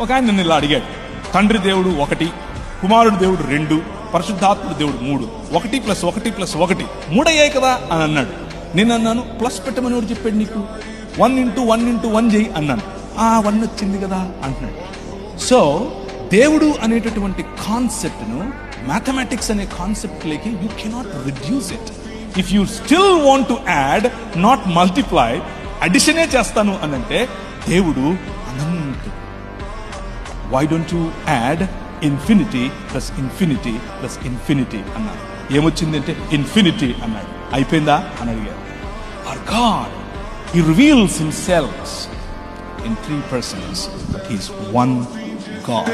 ఒక ఆయన నిన్ను ఇలా అడిగాడు, తండ్రి దేవుడు 1, కుమారుడు దేవుడు 2, పరిశుద్ధాత్ముడు దేవుడు 3, 1 + 1 + 1 3 అయ్యాయి కదా అని అన్నాడు. నేను అన్నాను, ప్లస్ పెట్టమని ఎవరు చెప్పాడు నీకు? 1 × 1 × 1 చేయి అన్నాను. 1 వచ్చింది కదా అంటున్నాడు. సో దేవుడు అనేటటువంటి కాన్సెప్ట్ను మ్యాథమెటిక్స్ అనే కాన్సెప్ట్లోకి you cannot reduce it. If you still want to add, not multiply, అడిషనే చేస్తాను అనంటే దేవుడు అనంతుడు. Why don't you add infinity plus infinity plus infinity అన్నాడు. ఏమొచ్చిందంటే ఇన్ఫినిటీ అన్నాడు. అయిపోయిందా అని అడిగాడు. Our God, He reveals Himself in 3 persons, but He is one God.